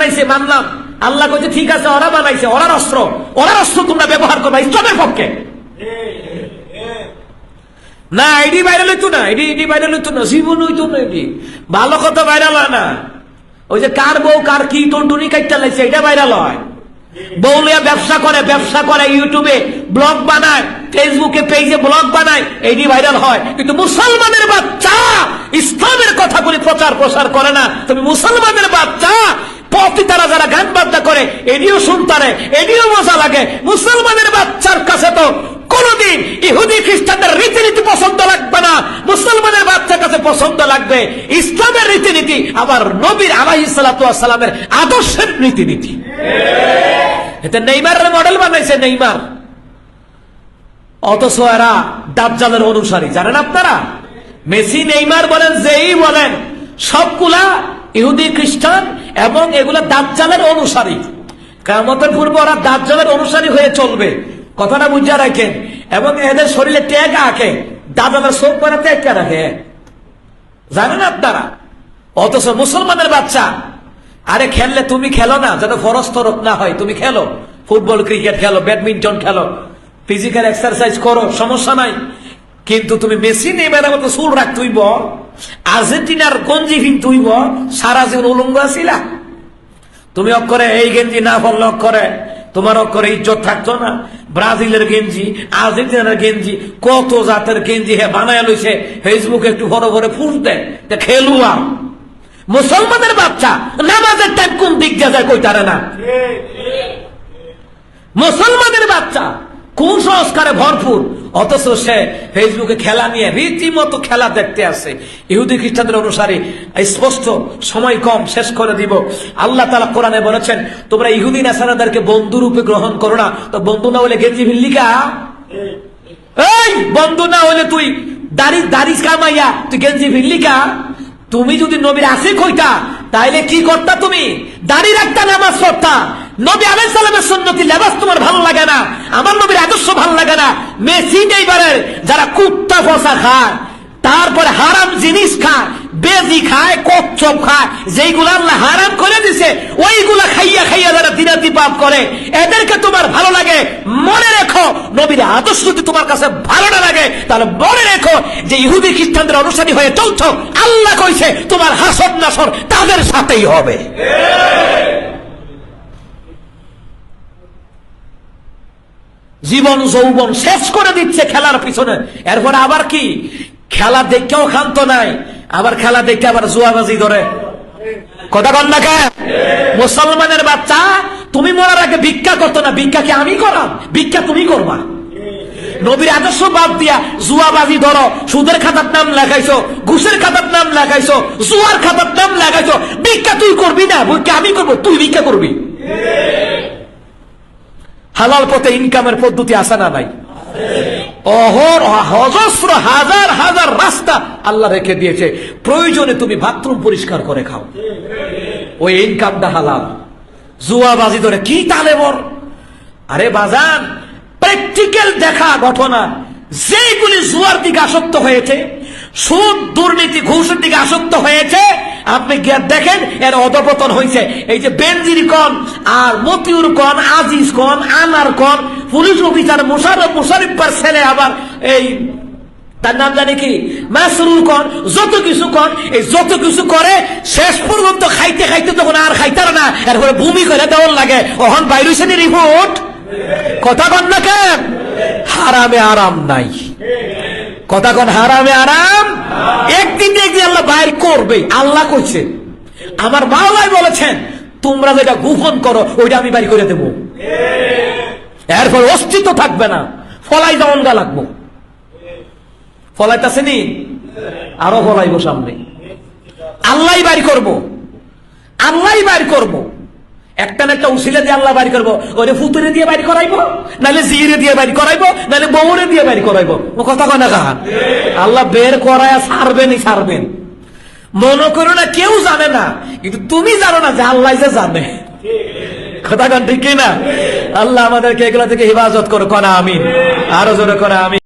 বানাইছে মানলাম, আল্লাহ কইছে ঠিক আছে ওরা বানাইছে, ওরা অস্ত্র তোমরা ব্যবহার করবা ইসলামের পক্ষে না। এডি ভাইরাল হইতো না, এডি ভাইরাল হইতো না, জীবন হইতো না। এডি ভালো কথা ভাইরাল হয় না, ওই যে কার বউ কার কি টুনটুনি কাটতে লাগছে এটা ভাইরাল হয়। বউলিয়া ব্যবসা করে ইউটিউবে ব্লগ বানায়, ফেসবুকে পেজে ব্লগ বানায়, এইটি ভাইরাল হয়। কিন্তু মুসলমানের বাচ্চা ইসলামের কথাগুলি প্রচার করে না। তুমি মুসলমানের বাচ্চা পতিতারা যারা গান বাদ্যা করে এটিও শুনতারে, এটিও মজা লাগে। মুসলমানের বাচ্চার কাছে তো কোনদিন ইহুদি খ্রিস্টানদের রীতিনীতি পছন্দ লাগবে না, মুসলমানের বাচ্চার কাছে পছন্দ লাগবে ইসলামের রীতিনীতি, আবার নবীর আলাইহিস সালাতু ওয়াস সালামের আদর্শের রীতিনীতি। এতে নেইমারের মডেল বানাইছে নেইমার, অথচ এরা দাজ্জালের অনুসারী। জানেন আপনারা, মেসি নেইমার বলেন যেই বলেন সবগুলা ইহুদি খ্রিস্টান এবং এগুলা দাজ্জালের অনুসারী। কিয়ামতের পূর্বে ওরা দাজ্জালের অনুসারী হয়ে চলবে, কথাটা বুঝা রাখেন। এবং এদের শরীরে ট্যাগ আঁকে, দাদাদের চোখ পরে ট্যাগ রাখে, জানেন আপনারা। অথচ মুসলমানের বাচ্চা আরে খেললে তুমি খেলো না, যাতে ফরজ তরফ না হয়, তুমি খেলো, ফুটবল ক্রিকেট খেলো, ব্যাডমিন্টন খেলো, ফিজিক্যাল এক্সারসাইজ করো, সমস্যা নাই। কিন্তু তুমি মেসি নেইমারের মতো চুল রাখ তুইব, আর্জেন্টিনার গঞ্জি ফিন তুইব, সারা জীবন উলঙ্গ আছিলা। তুমি অক্ষরে এই গেঞ্জি না পড়লে অক্ষরে তোমার অক্ষরে ইজ্জত থাকতো না। ব্রাজিলের গেঞ্জি, আর্জেন্টিনার গেঞ্জি, কত জাতের গেঞ্জি হে বানায় লইছে, ফেসবুকে একটু ভরে ফুস দেয় খেলুয়া। মুসলমানের বাচ্চা নামাজের টাইম কোন দিক যায় কইতারে না। মুসলমানের বাচ্চা কোন সংস্কারে ভরপুর, অথচ সে ফেসবুকে খেলা নিয়ে রীতিমতো খেলা দেখতে আসে। ইহুদি খ্রিস্টানদের অনুসারী। স্পষ্ট সময় কম, শেষ করে দিব। আল্লাহ তাআলা কোরআনে বলেছেন তোমরা ইহুদি নাসারাদেরকে বন্ধু রূপে গ্রহণ করো না। তো বন্ধু না হলে গেঞ্জি ভিল্লিকা, এই বন্ধু না হলে তুই দাড়ি কামাইয়া তুই গেঞ্জি ভিল্লিকা। তুমি যদি নবীর আশিক হইতা তাইলে কি করতা? তুমি দাড়ি রাখতা, নামাজ পড়তা। নবী আলাইহিস সালামের সুন্নতি লেবাস তোমার ভালো লাগে না, আমার নবীর আদর্শ ভালো লাগে না। মেসি নেইমারের যারা কুত্তা ফসা খায়, তারপরে হারাম জিনিস খায়, বেজি খায়, কচ্ছপ খায়, যেইগুলো আল্লাহ হারাম করে দিছে ওইগুলা খাইয়া যারা দিনাতি পাপ করে, এদেরকে তোমার ভালো লাগে। মনে রেখো নবীর আদর্শ যদি তোমার কাছে ভালো না লাগে তাহলে মনে রেখো যে ইহুদি খ্রিস্টানদের অনুসারী হয়ে চলছো, আল্লাহ কইছে তোমার হাসর নাসর তাদের সাথেই হবে। জীবন যৌবন শেষ করে দিচ্ছে খেলার পিছনে। এরপরে আবার কি খেলা দেখেও ক্ষান্ত নাই, আবার খেলা দেখে আবার জুয়াবাজি ধরে। কথা কন না কেন? মুসলমানের বাচ্চা তুমি মরার আগে ভিক্ষা করতো না, ভিক্ষা কি আমি করাম? ভিক্ষা তুমি করবা। নবীর আদর্শ বাদ দিয়া জুয়াবাজি ধরো, সুদের খাতার নাম লেখাইছো, ঘুষের খাতার নাম লেখাইছো, জুয়ার খাতার নাম লেখাইছো। ভিক্ষা তুই করবি না, ভিক্ষা আমি করবো, তুই ভিক্ষা করবি। হালাল পথে ইনকামের পদ্ধতি আছে না নাই? অজস্র হাজার হাজার রাস্তা আল্লাহ রেখে দিয়েছে। প্রয়োজনে তুমি বাথরুম পরিষ্কার করে খাও, ওই ইনকামটা হালাল। জুয়াবাজি ধরে কি তালেবর? আরে বাজান, প্র্যাকটিক্যাল দেখা ঘটনা, যেগুলি জুয়ার দিকে আসক্ত হয়েছে, সুদ দুর্নীতি ঘুষের দিকে আসক্ত হয়েছে, আপনি গিয়ে দেখেন এর অধপতন হয়েছে। এই যে বেনজির কন আর মতিউর কন, আজিজ কন, আনার কন, পুলিশ অফিসার মুশারিফার ছেলে, আবার এই তার নাম জানি কি মাসরুর কন, যত কিছু কন, এই যত কিছু করে শেষ পর্যন্ত খাইতে খাইতে তখন আর খাইতার না, এরপরে ভূমি করে দেওয়ার লাগে। ওহন বাইর হইছে নি রিপোর্ট। কথা কন না কেন? হারামে আরাম নাই। কথা কন, হারামে আরাম একদিন আল্লাহ বাইর করবে। আল্লাহ কইছে, আমার মাওলাই বলেছেন তোমরা যেটা গোপন করো ওইটা আমি বাইর করে দেবো। এরপর অস্তিত্ব থাকবে না, ফলাই যেমন গা লাগবো। ফলাইতেছে নি, আরো ফলাইবো সামনে। আল্লাহ বাইর করবো, আল্লাহ বাইর করবো। একটা না একটা উসিলা দিয়ে আল্লাহ বাইর করবো। ওরে ফুতুরে দিয়ে বাইর করাইবো, নাহলে জিরে দিয়ে বাইর করাইবো, নাহলে বউরে দিয়ে বাইর করাইবো। ও কথা কয় না কাহা? আল্লাহ বের করায় ছাড়বেন। মনে করো না কেউ জানে না, কিন্তু তুমি জানো না যে আল্লাহ যে জানে। কথা কন ঠিক না? আল্লাহ আমাদেরকে এগুলা থেকে হেফাজত করো। কনা আমিন। আরো জোরে করা আমিন।